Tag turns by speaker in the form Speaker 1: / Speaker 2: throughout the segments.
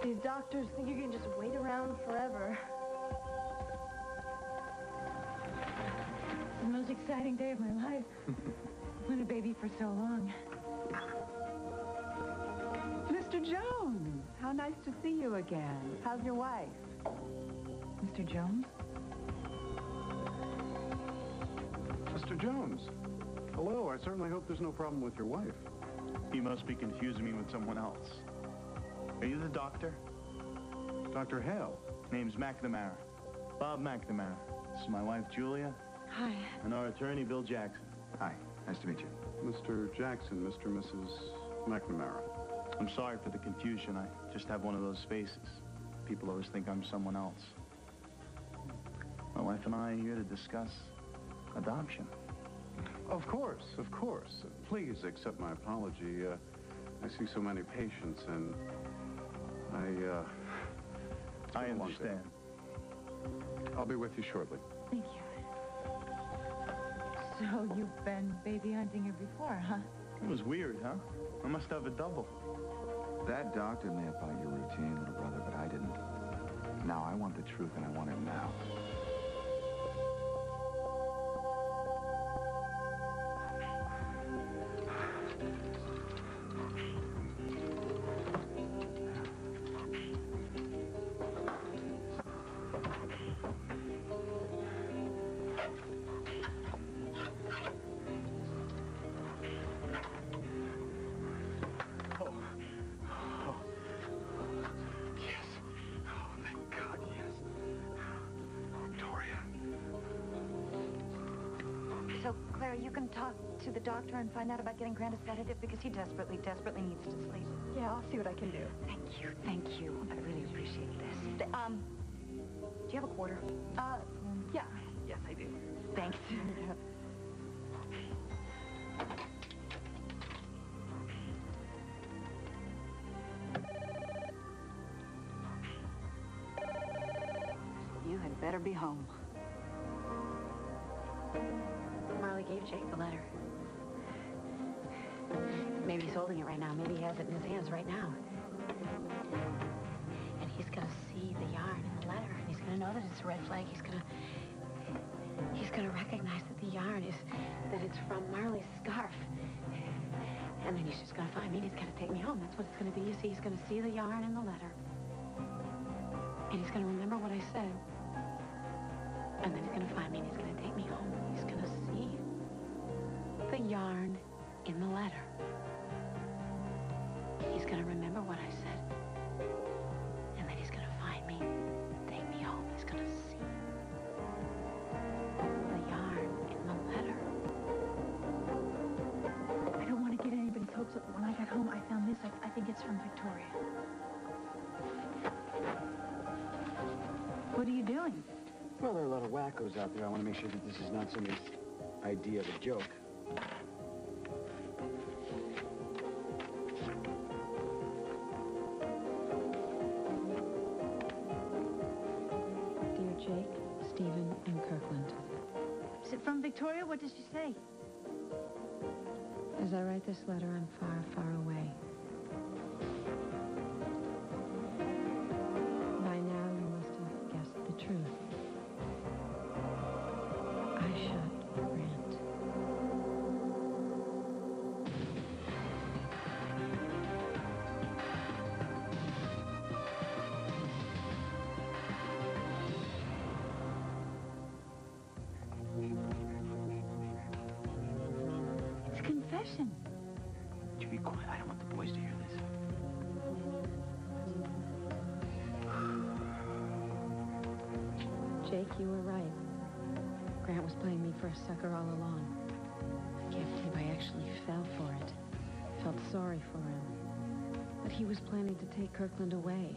Speaker 1: These doctors think you can just wait around forever.
Speaker 2: It's the most exciting day of my life. I've been a baby for so long.
Speaker 3: Mr. Jones, how nice to see you again. How's your wife?
Speaker 2: Mr. Jones?
Speaker 4: Mr. Jones. Hello, I certainly hope there's no problem with your wife.
Speaker 5: You must be confusing me with someone else. Are you the doctor?
Speaker 4: Dr. Hale.
Speaker 5: Name's McNamara. Bob McNamara. This is my wife, Julia.
Speaker 2: Hi.
Speaker 5: And our attorney, Bill Jackson.
Speaker 6: Hi, nice to meet you.
Speaker 4: Mr. Jackson, Mr. and Mrs. McNamara.
Speaker 5: I'm sorry for the confusion. I just have one of those faces. People always think I'm someone else. My wife and I are here to discuss adoption.
Speaker 4: Of course, of course. Please accept my apology. I see so many patients, and
Speaker 5: I understand.
Speaker 4: I'll be with you shortly.
Speaker 2: Thank you. So you've been baby hunting here before, huh?
Speaker 5: It was weird, huh? I must have a double.
Speaker 6: That doctor may have thought you were routine, little brother, but I didn't. Now, I want the truth, and I want it now.
Speaker 2: So, Claire, you can talk to the doctor and find out about getting Grant a sedative because he desperately needs to sleep.
Speaker 1: Yeah, I'll see what I can do.
Speaker 2: Thank you, thank you. I really appreciate this. Do you have a quarter?
Speaker 1: Yeah. Yes, I do.
Speaker 2: Thanks. You had better be home. Marley gave Jake the letter. Maybe he's holding it right now. Maybe he has it in his hands right now. And he's going to see the yarn in the letter. And he's going to know that it's a red flag. He's going to recognize that the yarn is, that it's from Marley's scarf. And then he's just going to find me and he's going to take me home. That's what it's going to be. You see, he's going to see the yarn in the letter. And he's going to remember what I said. And then he's going to find me and he's going to take me home. He's going to see the yarn in the letter. He's going to remember what I said. And then he's going to find me, take me home. He's going to see the yarn in the letter.
Speaker 7: I don't want to get anybody's hopes up. When I got home, I found this. I think it's from Victoria.
Speaker 2: What are you doing?
Speaker 6: Well, there are a lot of wackos out there. I want to make sure that this is not somebody's idea of a joke.
Speaker 2: Dear Jake, Stephen, and Kirkland.
Speaker 7: Is it from Victoria? What does she say?
Speaker 2: As I write this letter, I'm far, far away. By now, you must have guessed the truth. I shot Grant.
Speaker 7: It's a confession.
Speaker 6: Would you be quiet? I don't want the boys to hear this.
Speaker 2: Jake, you were right. Grant was playing me for a sucker all along. I can't believe I actually fell for it. Felt sorry for him. But he was planning to take Kirkland away,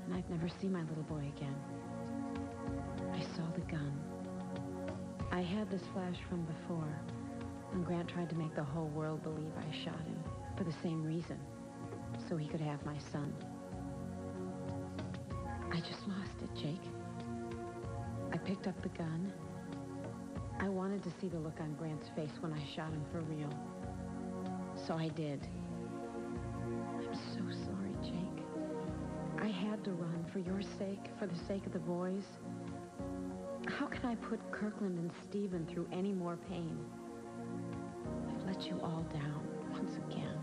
Speaker 2: and I'd never see my little boy again. I saw the gun. I had this flash from before, when Grant tried to make the whole world believe I shot him, for the same reason, so he could have my son. I just lost it, Jake. I picked up the gun. I wanted to see the look on Grant's face when I shot him for real. So I did. I'm so sorry, Jake. I had have to run for your sake, for the sake of the boys. How can I put Kirkland and Stephen through any more pain? I've let you all down once again.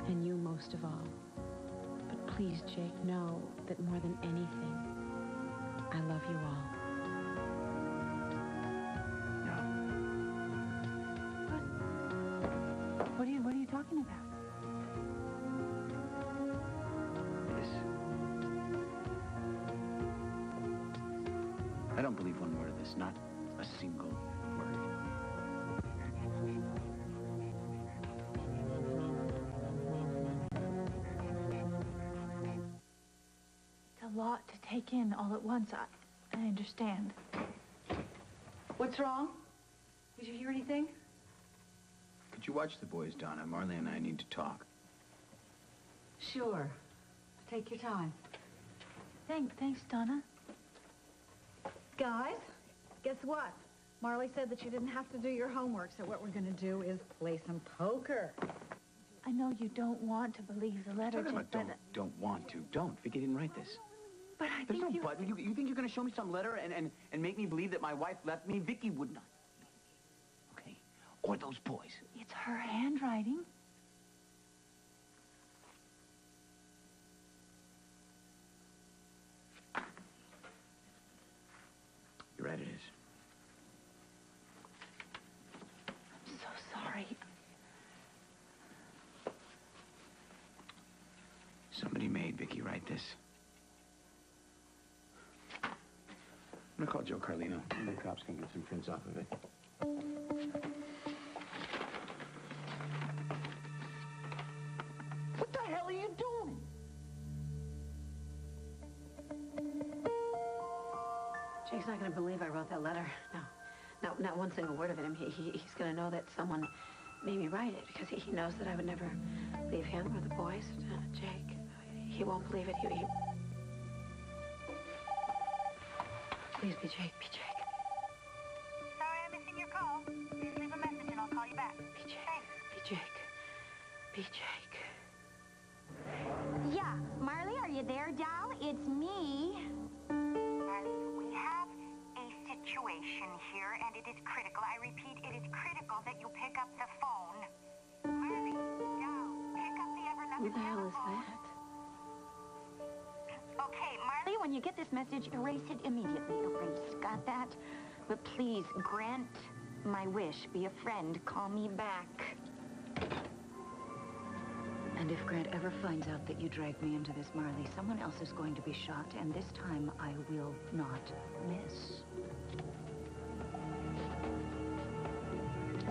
Speaker 2: And you most of all. But please, Jake, know that more than anything, I love you all.
Speaker 3: What are you talking about?
Speaker 5: I don't believe one word of this, not a single word.
Speaker 7: It's a lot to take in all at once. I understand.
Speaker 3: What's wrong? Did you hear anything?
Speaker 5: Could you watch the boys, Donna? Marley and I need to talk.
Speaker 3: Sure. Take your time.
Speaker 7: Thanks, Donna.
Speaker 1: Guys, guess what? Marley said that you didn't have to do your homework, so what we're going to do is play some poker.
Speaker 7: I know you don't want to believe the letter,
Speaker 5: Talking
Speaker 7: Jake,
Speaker 5: about
Speaker 7: but...
Speaker 5: don't want to. Don't. Vicky didn't write this.
Speaker 7: But I
Speaker 5: There's
Speaker 7: think
Speaker 5: no but. You think you're going to show me some letter and make me believe that my wife left me? Vicky would not. Okay? Or those boys.
Speaker 7: It's her handwriting.
Speaker 5: You're right, it is.
Speaker 7: I'm so sorry.
Speaker 5: Somebody made Vicky write this. I'm gonna call Joe Carlino. Maybe the cops can get some prints off of it.
Speaker 8: What the hell are you doing?
Speaker 2: Jake's not going to believe I wrote that letter. No, not one single word of it. I mean, he's going to know that someone made me write it because he knows that I would never leave him or the boys. Jake, he won't believe it. He... Please be Jake, be Jake.
Speaker 9: Sorry I'm missing your call. Please leave a message and I'll call you back.
Speaker 2: Be Jake, be Jake, be Jake.
Speaker 9: Yeah, Marley, are you there, doll? It's me. Marley, we have a situation here, and it is critical. I repeat, it is critical that you pick up the phone. Marley, doll, pick up the ever-loving
Speaker 2: Who the hell is
Speaker 9: telephone.
Speaker 2: that?
Speaker 9: Okay, Marley, when you get this message, erase it immediately. Erase. Got that? But please, grant my wish. Be a friend. Call me back.
Speaker 10: And if Grant ever finds out that you dragged me into this, Marley, someone else is going to be shot, and this time I will not miss.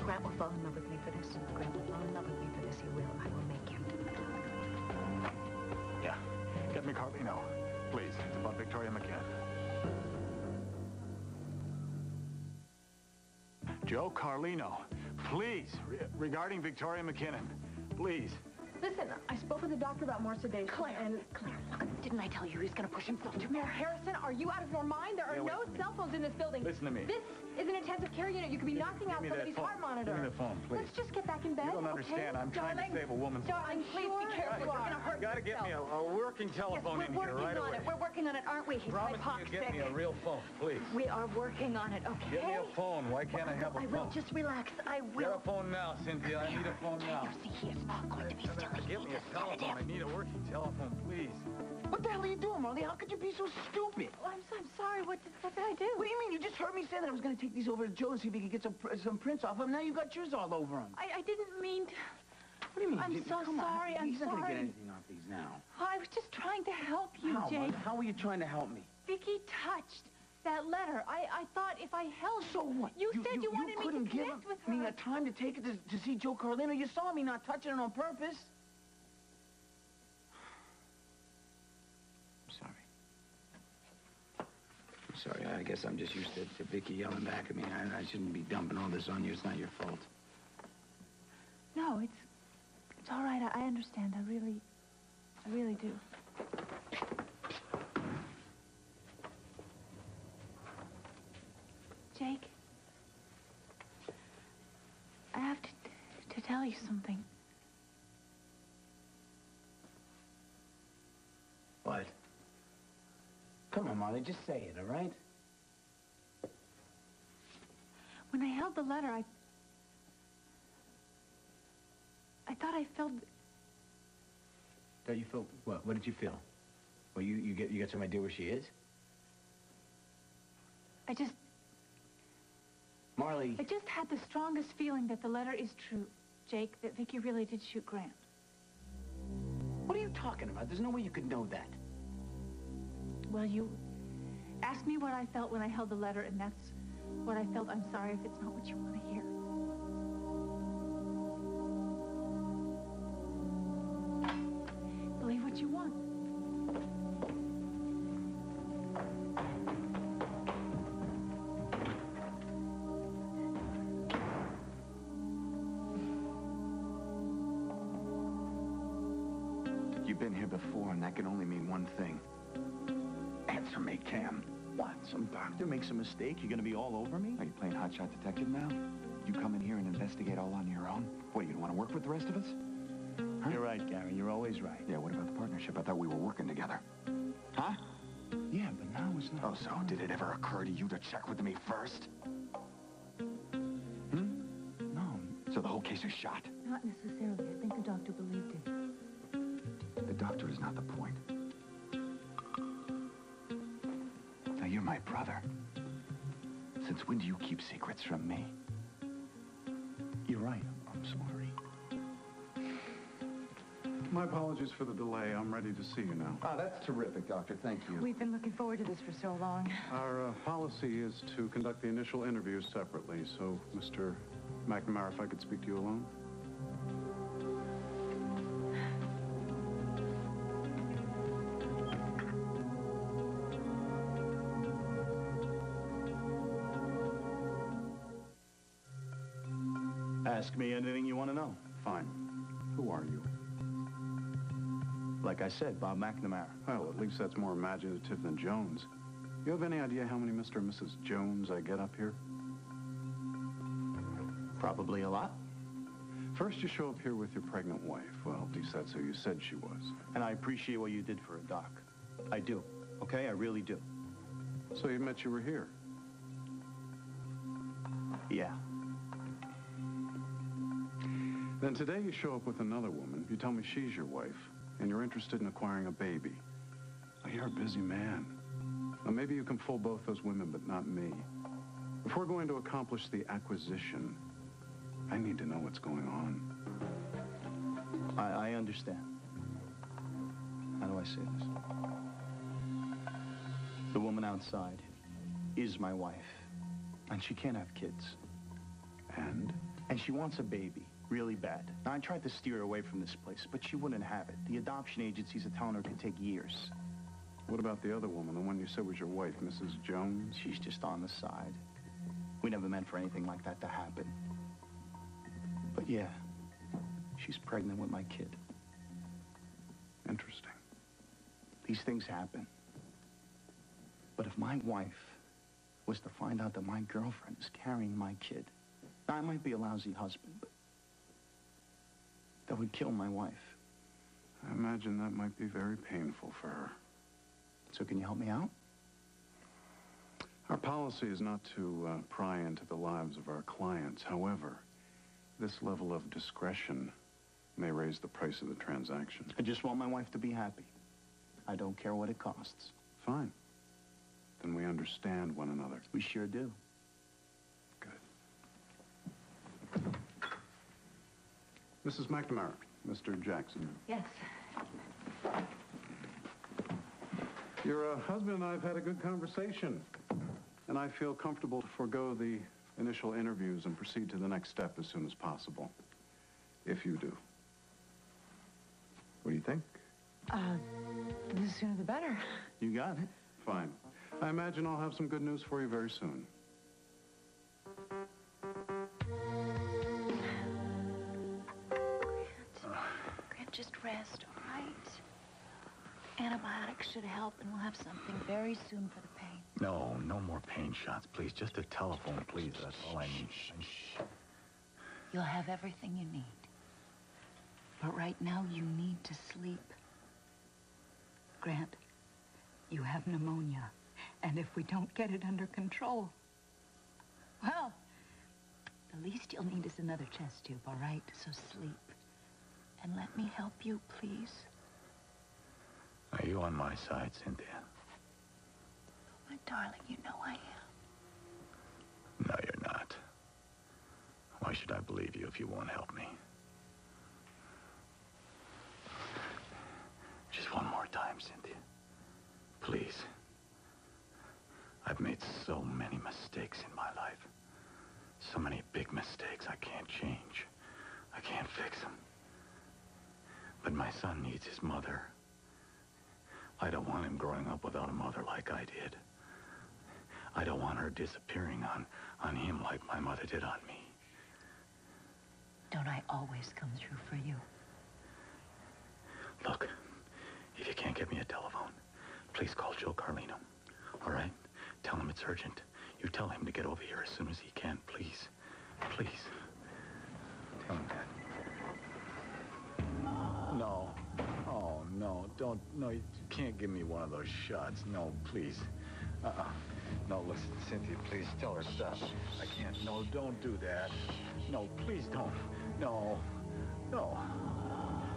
Speaker 10: Grant will fall in love with me for this. Grant will fall in love with me for this. He will. I will make him.
Speaker 11: Yeah. Get me Carlino. Please. It's about Victoria McKinnon. Joe Carlino. Please. Regarding Victoria McKinnon. Please.
Speaker 1: Listen, I spoke with the doctor about more sedation.
Speaker 10: Claire, look, didn't I tell you he's going to push himself too
Speaker 1: Mayor
Speaker 10: far?
Speaker 1: Harrison, are you out of your mind? There are no cell phones in this building.
Speaker 11: Listen to me.
Speaker 1: This is an intensive care unit. You could be knocking out somebody's heart monitor.
Speaker 11: Give me the phone, please.
Speaker 1: Let's just get back in bed.
Speaker 11: You don't understand.
Speaker 1: Okay?
Speaker 11: I'm trying to save a woman's life.
Speaker 1: Darling, please be careful. You're going to hurt
Speaker 11: You gotta get me a working telephone in here right away.
Speaker 10: We're working on it, aren't we? He's
Speaker 11: Promise me you get me a real phone, please.
Speaker 10: We are working on it, okay?
Speaker 11: Get me a phone. Why can't I have a phone?
Speaker 10: I will. Just relax. I will.
Speaker 11: Get a phone now, Cynthia. I need a phone now.
Speaker 10: You see, he is not going to be silly.
Speaker 11: Get me a telephone. I need a working telephone, please.
Speaker 8: What the hell are you doing, Marley? How could you be so stupid?
Speaker 7: Oh, I'm sorry. What did I do?
Speaker 8: What do you mean? You just heard me say that I was going to take these over to Joe and see if he could get some prints off them. Now you got yours all over them.
Speaker 7: I didn't mean to...
Speaker 8: What do you mean?
Speaker 7: I'm so
Speaker 8: Come on.
Speaker 7: sorry. I'm
Speaker 8: He's not going to
Speaker 7: sorry.
Speaker 8: get anything off these now.
Speaker 7: I was just trying to help you,
Speaker 8: How,
Speaker 7: Jake.
Speaker 8: Marley? How were you trying to help me?
Speaker 7: Vicky touched that letter. I thought if I held...
Speaker 8: So what?
Speaker 7: You said you wanted me to
Speaker 8: couldn't give
Speaker 7: connect with her.
Speaker 8: me a time to take it to see Joe Carlino. You saw me not touching it on purpose.
Speaker 5: Sorry, I guess I'm just used to Vicky yelling back at me. I shouldn't be dumping all this on you. It's not your fault.
Speaker 7: No, it's all right. I understand. I really do. Jake, I have to tell you something.
Speaker 5: What?
Speaker 8: Marley. Just say it, all right?
Speaker 7: When I held the letter, I thought I felt...
Speaker 8: Thought you felt what? What did you feel? Well, you get some idea where she is?
Speaker 7: I just
Speaker 8: Marley.
Speaker 7: had the strongest feeling that the letter is true, Jake, that Vicky really did shoot Grant.
Speaker 8: What are you talking about? There's no way you could know that.
Speaker 7: Well, you asked me what I felt when I held the letter, and that's what I felt. I'm sorry if it's not what you want to hear. Believe what you want.
Speaker 6: You've been here before, and that can only mean one thing. Answer me, Cam.
Speaker 5: What? Some doctor makes a mistake? You're gonna be all over me?
Speaker 6: Are you playing hotshot detective now? You come in here and investigate all on your own? What, you don't want to work with the rest of us? Huh?
Speaker 5: You're right, Gary. You're always right.
Speaker 6: Yeah, what about the partnership? I thought we were working together. Huh?
Speaker 5: Yeah, but now it's not.
Speaker 6: Oh, so did it ever occur to you to check with me first?
Speaker 5: No.
Speaker 6: So the whole case is shot?
Speaker 7: Not necessarily. I think the doctor believed it.
Speaker 6: The doctor is not the point. Now, you're my brother. Since when do you keep secrets from me?
Speaker 5: You're right. I'm sorry.
Speaker 4: My apologies for the delay. I'm ready to see you now.
Speaker 6: Oh, that's terrific, Doctor. Thank you.
Speaker 1: We've been looking forward to this for so long.
Speaker 4: Our policy is to conduct the initial interviews separately, so, Mr. McNamara, if I could speak to you alone.
Speaker 5: Ask me anything you want to know.
Speaker 4: Fine. Who are you?
Speaker 5: Like I said, Bob McNamara.
Speaker 4: Well, at least that's more imaginative than Jones. You have any idea how many Mr. and Mrs. Jones I get up here?
Speaker 5: Probably a lot.
Speaker 4: First, you show up here with your pregnant wife. Well, at least that's who you said she was.
Speaker 5: And I appreciate what you did for a doc. I do. Okay? I really do.
Speaker 4: So you admit you were here?
Speaker 5: Yeah.
Speaker 4: Then today you show up with another woman. You tell me she's your wife, and you're interested in acquiring a baby. Now, you're a busy man. Now, maybe you can fool both those women, but not me. If we're going to accomplish the acquisition, I need to know what's going on.
Speaker 5: I understand. How do I say this? The woman outside is my wife, and she can't have kids.
Speaker 4: And?
Speaker 5: And she wants a baby. Really bad. Now, I tried to steer her away from this place, but she wouldn't have it. The adoption agencies are telling her it could take years.
Speaker 4: What about the other woman, the one you said was your wife, Mrs. Jones?
Speaker 5: She's just on the side. We never meant for anything like that to happen. But yeah, she's pregnant with my kid.
Speaker 4: Interesting.
Speaker 5: These things happen. But if my wife was to find out that my girlfriend is carrying my kid, now, I might be a lousy husband, but that would kill my wife.
Speaker 4: I imagine that might be very painful for her.
Speaker 5: So can you help me out?
Speaker 4: Our policy is not to pry into the lives of our clients. However, this level of discretion may raise the price of the transaction.
Speaker 5: I just want my wife to be happy. I don't care what it costs.
Speaker 4: Fine. Then we understand one another.
Speaker 5: We sure do.
Speaker 4: Mrs. McNamara, Mr. Jackson.
Speaker 1: Yes.
Speaker 4: Your husband and I have had a good conversation, and I feel comfortable to forego the initial interviews and proceed to the next step as soon as possible, if you do. What do you think?
Speaker 1: The sooner the better.
Speaker 5: You got it.
Speaker 4: Fine. I imagine I'll have some good news for you very soon.
Speaker 10: Just rest, all right? Antibiotics should help, and we'll have something very soon for the pain.
Speaker 11: No, no more pain shots, please. Just a telephone, please. That's all I need.
Speaker 10: Shh. You'll have everything you need. But right now, you need to sleep. Grant, you have pneumonia, And if we don't get it under control, well, the least you'll need is another chest tube, all right? So sleep. And let me help you, please.
Speaker 11: Are you on my side, Cynthia?
Speaker 10: My darling, you know I am.
Speaker 11: No, you're not. Why should I believe you if you won't help me? Just one more time, Cynthia. Please. I've made so many mistakes in my life. So many big mistakes I can't change. I can't fix them. But my son needs his mother. I don't want him growing up without a mother like I did. I don't want her disappearing on him like my mother did on me.
Speaker 10: Don't I always come through for you?
Speaker 11: Look, if you can't get me a telephone, please call Joe Carlino. All right? Tell him it's urgent. You tell him to get over here as soon as he can, please. Please. Tell him that. No. Oh, no. Don't. No, you can't give me one of those shots. No, please. No, listen, Cynthia, please tell her stop. I can't. No, don't do that. No, please don't. No. No.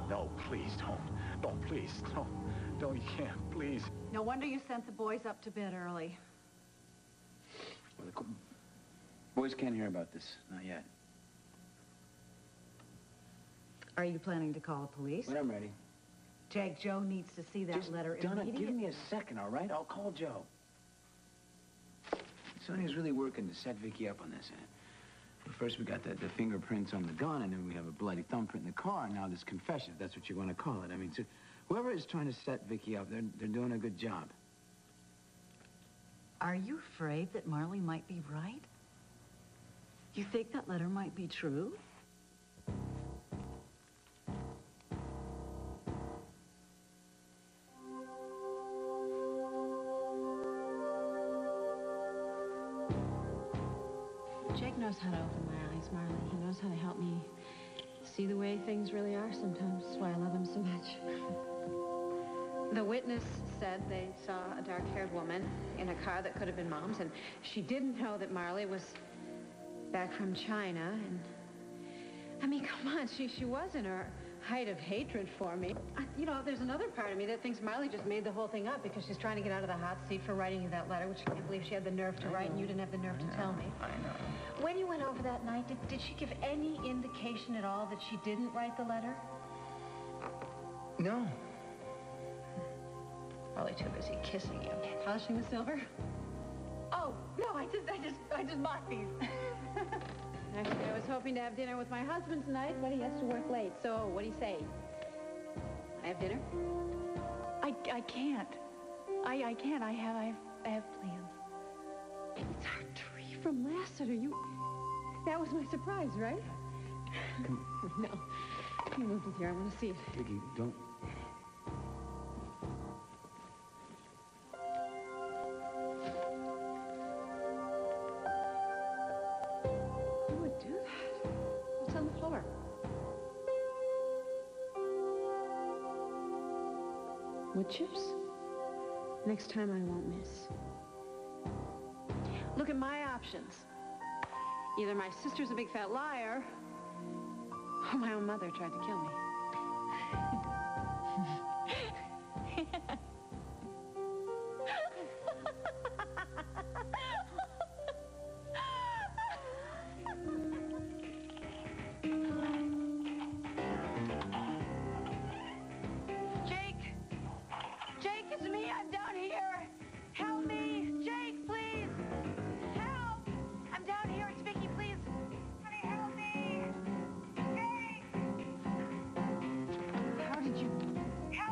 Speaker 11: No, please don't. No, please. No. No, you can't. Please.
Speaker 1: No wonder you sent the boys up to bed early.
Speaker 8: Well, the boys can't hear about this. Not yet.
Speaker 1: Are you planning to call the police?
Speaker 8: When I'm ready.
Speaker 1: Jake, Joe needs to see that letter
Speaker 8: Donna,
Speaker 1: immediately.
Speaker 8: give me a second, all right? I'll call Joe. Sonya's really working to set Vicky up on this. Well, first we got the fingerprints on the gun, and then we have a bloody thumbprint in the car, and now this confession, if that's what you want to call it. I mean, so whoever is trying to set Vicky up, they're doing a good job.
Speaker 1: Are you afraid that Marley might be right? You think that letter might be true?
Speaker 2: Jake knows how to open my eyes, Marley. He knows how to help me see the way things really are sometimes. That's why I love him so much. The witness said they saw a dark-haired woman in a car that could have been Mom's, and she didn't know that Marley was back from China. And I mean, come on, she was in her height of hatred for me. You know, there's another part of me that thinks Marley just made the whole thing up because she's trying to get out of the hot seat for writing you that letter, which I can't believe she had the nerve to write, and you didn't have the nerve to tell me.
Speaker 11: I know.
Speaker 2: When you went over that night, did she give any indication at all that she didn't write the letter?
Speaker 8: No.
Speaker 2: Probably too busy kissing you. Polishing the silver? Oh, no, I just bought these. Actually, I was hoping to have dinner with my husband tonight, but he has to work late. So, what do you say? I have dinner?
Speaker 7: I can't. I can't. I have plans.
Speaker 2: It's our tree from last Saturday. That was my surprise, right? No. You moved it here. I want to see it.
Speaker 8: Vicky, don't...
Speaker 2: Who would do that? What's on the floor? Wood chips? Next time I won't miss. Look at my options. Either my sister's a big fat liar, or my own mother tried to kill me.
Speaker 7: Jake, it's me. I'm down here. Help me. Jake, please. Help. I'm down here. It's Vicky, please. Honey, help me. Jake.
Speaker 2: How did you...
Speaker 7: Help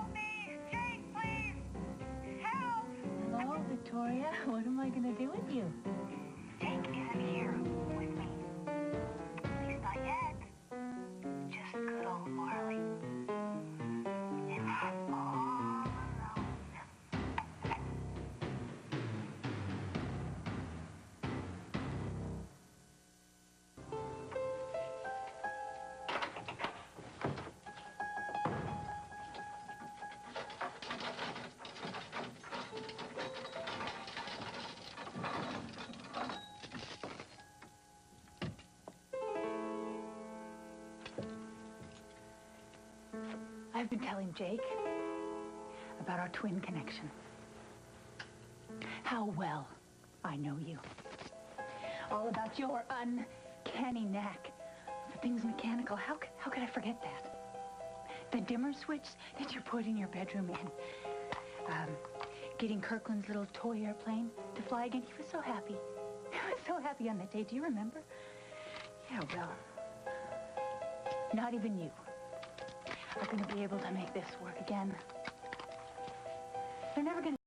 Speaker 10: I've been telling Jake about our twin connection. How well I know you. All about your uncanny knack for things mechanical. How could I forget that? The dimmer switch that you put in your bedroom and getting Kirkland's little toy airplane to fly again. He was so happy. He was so happy on that day. Do you remember? Yeah, well, not even you are going to be able to make this work again. They're never going to